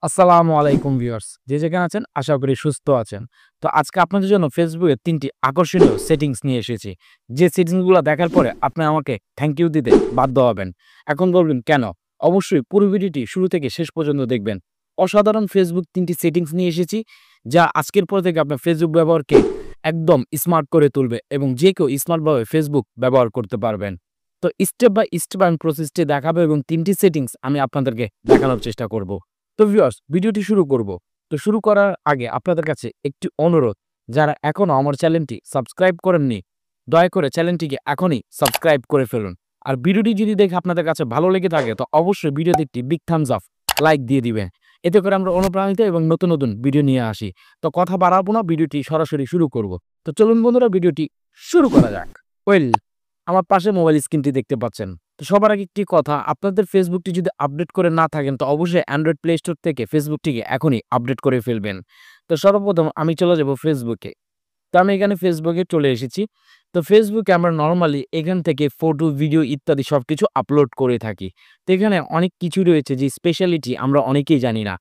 আসসালামু আলাইকুম ভিউয়ার্স, যে যেখানে আছেন আশা করি সুস্থ আছেন। তো আজকে আপনাদের জন্য ফেসবুকে ৩টি আকর্ষণীয় সেটিংস নিয়ে এসেছি। যে সেটিংসগুলো দেখার পরে আপনি আমাকে থ্যাংক ইউ দিতে বাধ্য হবেন। এখন বলবেন কেন? অবশ্যই পুরো ভিডিওটি শুরু থেকে শেষ পর্যন্ত দেখবেন। অসাধারণ ফেসবুক ৩টি সেটিংস নিয়ে এসেছি, যা আজকের পর থেকে আপনার ফেসবুক ব্যবহারকে একদম স্মার্ট করে তুলবে এবং যে কেউ স্মার্টভাবে ফেসবুক ব্যবহার করতে পারবেন। তো স্টেপ বাই স্টেপ আমি প্রসেসটি দেখাবো এবং ৩টি সেটিংস আমি আপনাদেরকে দেখানোর চেষ্টা করব। তো ভিউয়ার্স, ভিডিওটি শুরু করব। তো শুরু করার আগে আপনাদের কাছে একটি অনুরোধ, যারা এখনো আমার চ্যানেলটি সাবস্ক্রাইব করেননি, দয়া করে চ্যানেলটিকে এখনই সাবস্ক্রাইব করে ফেলুন। আর ভিডিওটি যদি দেখে আপনাদের কাছে ভালো লেগে থাকে তো অবশ্যই ভিডিওতে একটি বিগ থামস আপ লাইক দিয়ে দিবেন। এতে করে আমরা অনুপ্রাণিত এবং নতুন নতুন ভিডিও নিয়ে আসি। তো কথা বাড়াবো না, ভিডিওটি সরাসরি শুরু করব। তো চলুন বন্ধুরা, ভিডিওটি শুরু করা যাক। ওয়েল, আমার পাশে মোবাইল স্ক্রিনটি দেখতে পাচ্ছেন। তো সবার আগে একটি কথা, আপনাদের ফেসবুকটি যদি আপডেট করে না থাকেন তো অবশ্যই অ্যান্ড্রয়েড প্লে স্টোর থেকে ফেসবুকটিকে এখনই আপডেট করে ফেলবেন। তো সর্বপ্রথম আমি চলে যাব ফেসবুকে। তো আমি এখানে ফেসবুকে চলে এসেছি। তো ফেসবুকে আমরা নরমালি এখান থেকে ফটো, ভিডিও ইত্যাদি সবকিছু আপলোড করে থাকি। তো এখানে অনেক কিছু রয়েছে যে স্পেশালিটি আমরা অনেকেই জানি না।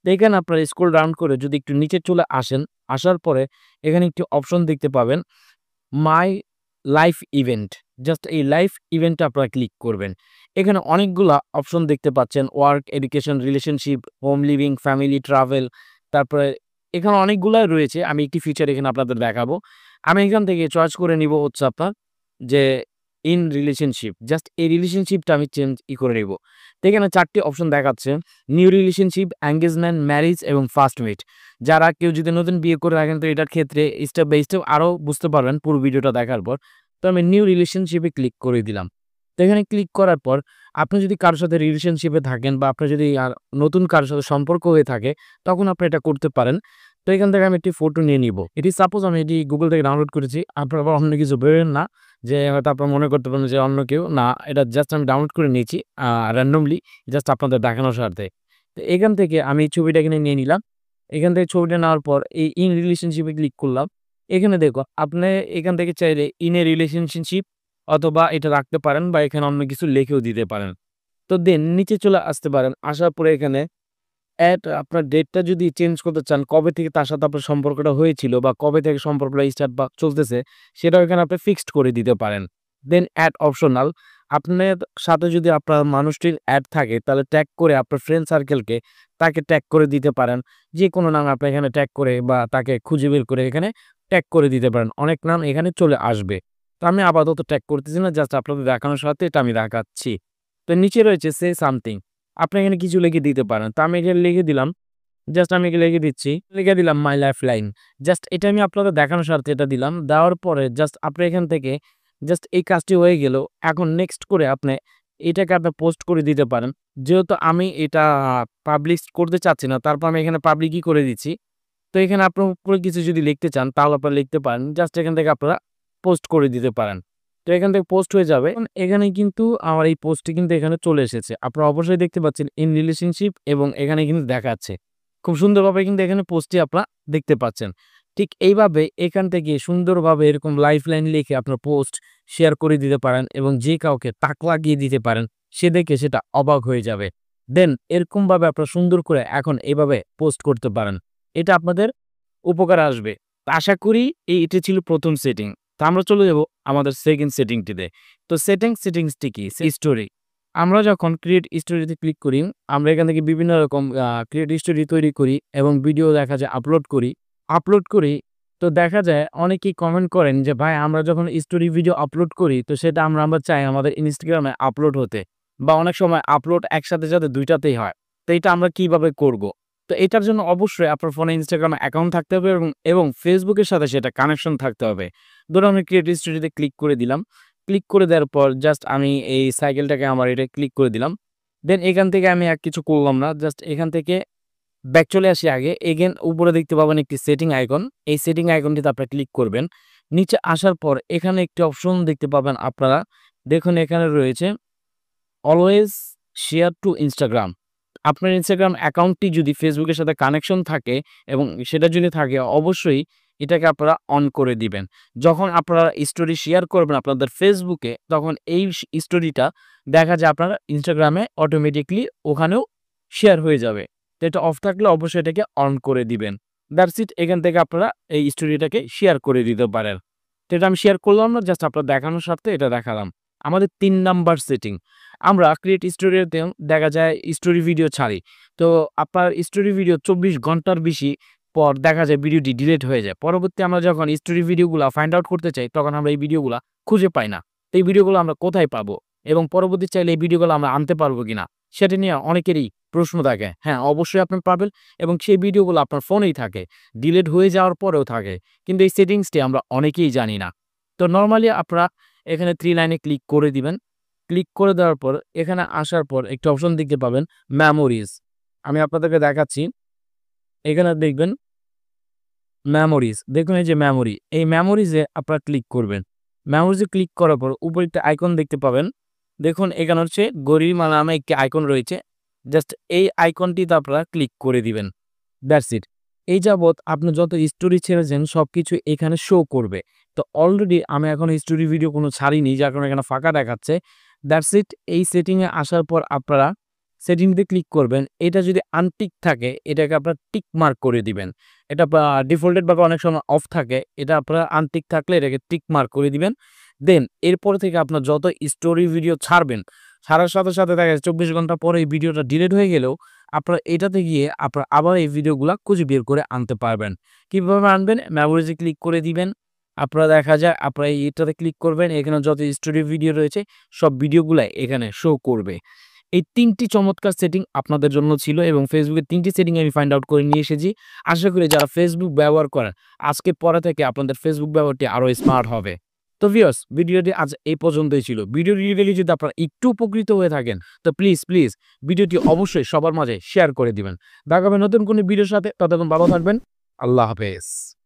তো এখানে আপনারা স্ক্রল ডাউন করে যদি একটু নিচে চলে আসেন, আসার পরে এখানে একটি অপশন দেখতে পাবেন, মাই লাইফ ইভেন্ট। জাস্ট এই লাইফ ইভেন্টে আপনারা ক্লিক করবেন। এখানে অনেকগুলা অপশন দেখতে পাচ্ছেন, work, education, relationship, home living, family, travel. তারপরে এখানে অনেকগুলাই রয়েছে। আমি একটি ফিচার এখানে আপনাদের দেখাবো। আমি এখান থেকে চয়েস করে নিব হচ্ছে আপনার যে ইন রিলেশনশিপ। জাস্ট এই রিলেশনশিপটা আমি করে নিব। তো এখানে ৪ টি অপশন দেখাচ্ছে, নিউ রিলেশনশিপ, এনগেজমেন্ট, ম্যারেজ এবং ফার্স্ট মিট। যারা কেউ যদি নতুন বিয়ে করে রাখেন তো এটার ক্ষেত্রে স্টেপ বাই স্টেপ আরও বুঝতে পারবেন পুরো ভিডিওটা দেখার পর। তো আমি নিউ রিলেশনশিপে ক্লিক করে দিলাম। তো এখানে ক্লিক করার পর আপনি যদি কারো সাথে রিলেশনশিপে থাকেন বা আপনার যদি নতুন কারোর সাথে সম্পর্ক হয়ে থাকে তখন আপনি এটা করতে পারেন। তো এখান থেকে আমি একটি ফটো নিয়ে নিব। এটি সাপোজ আমি এটি গুগল থেকে ডাউনলোড করেছি। আপনারা আবার অন্য কিছু ভেবেন না যে হয়তো আপনারা মনে করতে পারেন যে অন্য কেউ না, এটা জাস্ট আমি ডাউনলোড করে নিয়েছি র্যান্ডমলি, জাস্ট আপনাদের দেখানোর স্বার্থে। তো এখান থেকে আমি এই ছবিটা এখানে নিয়ে নিলাম। এখান থেকে ছবিটা নেওয়ার পর এই ইন রিলেশনশিপে ক্লিক করলাম। এখানে দেখো আপনি এখান থেকে চাইলে ইন এ রিলেশনশিপ অথবা এটা রাখতে পারেন বা এখানে অন্য কিছু লিখেও দিতে পারেন। তো দেন নিচে চলে আসতে পারেন। আসার পরে এখানে আপনার ডেটটা যদি চেঞ্জ করতে চান, কবে থেকে তার সাথে আপনার সম্পর্কটা হয়েছিল বা কবে থেকে সম্পর্কটা স্টার্ট বা চলতেছে সেটাও এখানে আপনি ফিক্সড করে দিতে পারেন। দেন অ্যাড অপশনাল। আপনার সাথে যদি আপনার মানুষটির অ্যাড থাকে তাহলে ট্যাগ করে আপনার ফ্রেন্ড সার্কেলকে তাকে ট্যাগ করে দিতে পারেন। যেকোনো নাম আপনি এখানে ট্যাগ করে বা তাকে খুঁজে বের করে এখানে ট্যাগ করে দিতে পারেন। অনেক নাম এখানে চলে আসবে। তো আমি আপাতত ট্যাগ করতেছি না, জাস্ট আপনাদের দেখানোর সাথে এটা আমি দেখাচ্ছি। তো নিচে রয়েছে সে সামথিং। আপনি এখানে কিছু লিখে দিতে পারেন। তো আমি এখানে লিখে দিলাম, জাস্ট আমি লিখে দিচ্ছি। লিখে দিলাম মাই লাইফ লাইন। জাস্ট এটা আমি আপনাদের দেখানোর স্বার্থে এটা দিলাম। দেওয়ার পরে জাস্ট আপনি এখান থেকে জাস্ট এই কাজটি হয়ে গেল। এখন নেক্সট করে আপনি এটাকে আপনি পোস্ট করে দিতে পারেন। যেহেতু আমি এটা পাবলিশ করতে চাচ্ছি না, তারপর আমি এখানে পাবলিকই করে দিচ্ছি। তো এখানে আপনার উপরে কিছু যদি লিখতে চান তাহলে আপনারা লিখতে পারেন। জাস্ট এখান থেকে আপনারা পোস্ট করে দিতে পারেন। তো এখান থেকে পোস্ট হয়ে যাবে। এখানে কিন্তু আমার এই পোস্টটি কিন্তু এখানে চলে এসেছে। আপনারা অবশ্যই দেখতে পাচ্ছেন ইন রিলেশনশিপ এবং এখানে কিন্তু দেখাচ্ছে। খুব সুন্দরভাবে কিন্তু এখানে পোস্টটি আপনারা দেখতে পাচ্ছেন। ঠিক এইভাবে এখান থেকে সুন্দরভাবে এরকম লাইফ লাইন লিখে আপনার পোস্ট শেয়ার করে দিতে পারেন এবং যে কাউকে তাক লাগিয়ে দিতে পারেন। সে দেখে সেটা অবাক হয়ে যাবে। দেন এরকমভাবে আপনারা সুন্দর করে এখন এভাবে পোস্ট করতে পারেন। এটা আপনাদের উপকারে আসবে। তো আশা করি এটা ছিল ১ম সেটিং। তো আমরা চলে যাব আমাদের সেকেন্ড সেটিংটিতে। তো সেটিংসটি কি? স্টোরি। আমরা যখন ক্রিয়েট স্টোরিতে ক্লিক করি, আমরা এখান থেকে বিভিন্ন রকম ক্রিয়েট স্টোরি তৈরি করি এবং ভিডিও দেখা যায় আপলোড করি। তো দেখা যায় অনেকেই কমেন্ট করেন যে ভাই আমরা যখন স্টোরি ভিডিও আপলোড করি তো সেটা আমরা চাই আমাদের ইনস্টাগ্রামে আপলোড হতে, বা অনেক সময় আপলোড একসাথে সাথে ২ টাতেই হয়। তো এটা আমরা কিভাবে করব? তো এটার জন্য অবশ্যই আপনার ফোনে ইনস্টাগ্রাম অ্যাকাউন্ট থাকতে হবে এবং ফেসবুকের সাথে সেটা কানেকশন থাকতে হবে। ধরুন আমি ক্রিয়েট স্টোরিতে ক্লিক করে দিলাম। ক্লিক করে দেওয়ার পর জাস্ট আমি এই সাইকেলটাকে আমার এটা ক্লিক করে দিলাম। দেন এখান থেকে আমি আর কিছু করলাম না। জাস্ট এখান থেকে ব্যাক চলে আসি আগে। এগেইন উপরে দেখতে পাবেন একটি সেটিং আইকন। এই সেটিং আইকনটিতে আপনারা ক্লিক করবেন। নিচে আসার পর এখানে একটি অপশন দেখতে পাবেন আপনারা। দেখুন এখানে রয়েছে অলওয়েজ শেয়ার টু ইনস্টাগ্রাম। আপনার ইনস্টাগ্রাম অ্যাকাউন্টটি যদি ফেসবুকের সাথে কানেকশন থাকে এবং সেটা যদি থাকে অবশ্যই এটাকে আপনারা অন করে দিবেন। যখন আপনারা স্টোরি শেয়ার করবেন আপনাদের ফেসবুকে তখন এই স্টোরিটা দেখা যায় আপনার ইনস্টাগ্রামে অটোমেটিকলি ওখানেও শেয়ার হয়ে যাবে। তো এটা অফ থাকলে অবশ্যই এটাকে অন করে দিবেন। That's it. এখান থেকে আপনারা এই স্টোরিটাকে শেয়ার করে দিতে পারেন। তো এটা আমি শেয়ার করলাম না, জাস্ট আপনার দেখানোর স্বার্থে এটা দেখালাম। আমাদের ৩ নাম্বার সেটিং, আমরা ক্রিয়েট স্টোরিতেও দেখা যায় স্টোরি ভিডিও ছাড়ি। তো আপনার স্টোরি ভিডিও ২৪ ঘন্টার বেশি পর দেখা যায় ভিডিওটি ডিলিট হয়ে যায়। পরবর্তী আমরা যখন স্টোরি ভিডিওগুলা ফাইন্ড আউট করতে চাই তখন আমরা এই ভিডিওগুলা খুঁজে পাই না। তো এই ভিডিওগুলো আমরা কোথায় পাবো এবং পরবর্তী চাইলে এই ভিডিওগুলো আমরা আনতে পারবো কিনা সেটা নিয়ে অনেকেরই প্রশ্ন থাকে। হ্যাঁ, অবশ্যই আপনি পাবেন এবং সেই ভিডিওগুলো আপনার ফোনেই থাকে, ডিলিট হয়ে যাওয়ার পরেও থাকে। কিন্তু এই সেটিংসটি আমরা অনেকেই জানি না। তো নরমালি আপনারা এখানে 3 লাইনে ক্লিক করে দিবেন। ক্লিক করে দেওয়ার পর এখানে আসার পর একটা অপশন দেখতে পাবেন মেমোরিজ। আমি আপনাদেরকে দেখাচ্ছি। এখানে দেখবেন মেমোরিজ। দেখুন এই যে মেমোরি, এই মেমোরিজে আপনারা ক্লিক করবেন। মেমোরিজে ক্লিক করার পর উপরে একটা আইকন দেখতে পাবেন। দেখুন এখানে হচ্ছে গরিমালা নামে একটি আইকন রয়েছে। জাস্ট এই আইকনটিতে আপনারা ক্লিক করে দিবেন। That's it. এই যাবৎ আপনি যত স্টোরি ছেড়েছেন সবকিছু এখানে শো করবে। তো অলরেডি আমি এখন স্টোরি ভিডিও কোনো ছাড়িনি, যার কারণে এখানে ফাঁকা দেখাচ্ছে। That's it. এই সেটিংয়ে আসার পর আপনারা সেটিংতে ক্লিক করবেন। এটা যদি আনটিক থাকে এটাকে আপনারা টিক মার্ক করে দিবেন। এটা ডিফল্টেড ভাবে অনেক সময় অফ থাকে। এটা আপনারা আনটিক থাকলে এটাকে টিক মার্ক করে দিবেন। দেন এরপর থেকে আপনার যত স্টোরি ভিডিও ছাড়বেন, ছাড়ার সাথে, সাথে দেখা যায় ২৪ ঘন্টা পরে এই ভিডিওটা ডিলিট হয়ে গেলেও আপনারা এটাতে গিয়ে আপনারা আবার এই ভিডিওগুলা খুঁজে বের করে আনতে পারবেন। কিভাবে আনবেন? মেমোরিজে ক্লিক করে দিবেন। আপনারা দেখা যায় আপনারা এটাতে ক্লিক করবেন। এখানে যত স্টোরি ভিডিও রয়েছে সব ভিডিওগুলাই এখানে শো করবে। এই ৩টি চমৎকার সেটিং আপনাদের জন্য ছিল এবং ফেসবুকের ৩টি সেটিং আমি ফাইন্ড আউট করে নিয়ে এসেছি। আশা করি যারা ফেসবুক ব্যবহার করেন আজকে পরে থেকে আপনাদের ফেসবুক ব্যবহারটি আরো স্মার্ট হবে। তো ভিউয়ার্স, ভিডিওটি আজ এই পর্যন্তই ছিল। ভিডিওটি রিলেটেড যদি আপনারা একটু উপকৃত হয়ে থাকেন তো প্লিজ ভিডিওটি অবশ্যই সবার মাঝে শেয়ার করে দিবেন। দেখা হবে নতুন কোনো ভিডিওর সাথে। ততক্ষণ ভালো থাকবেন। আল্লাহ হাফেজ।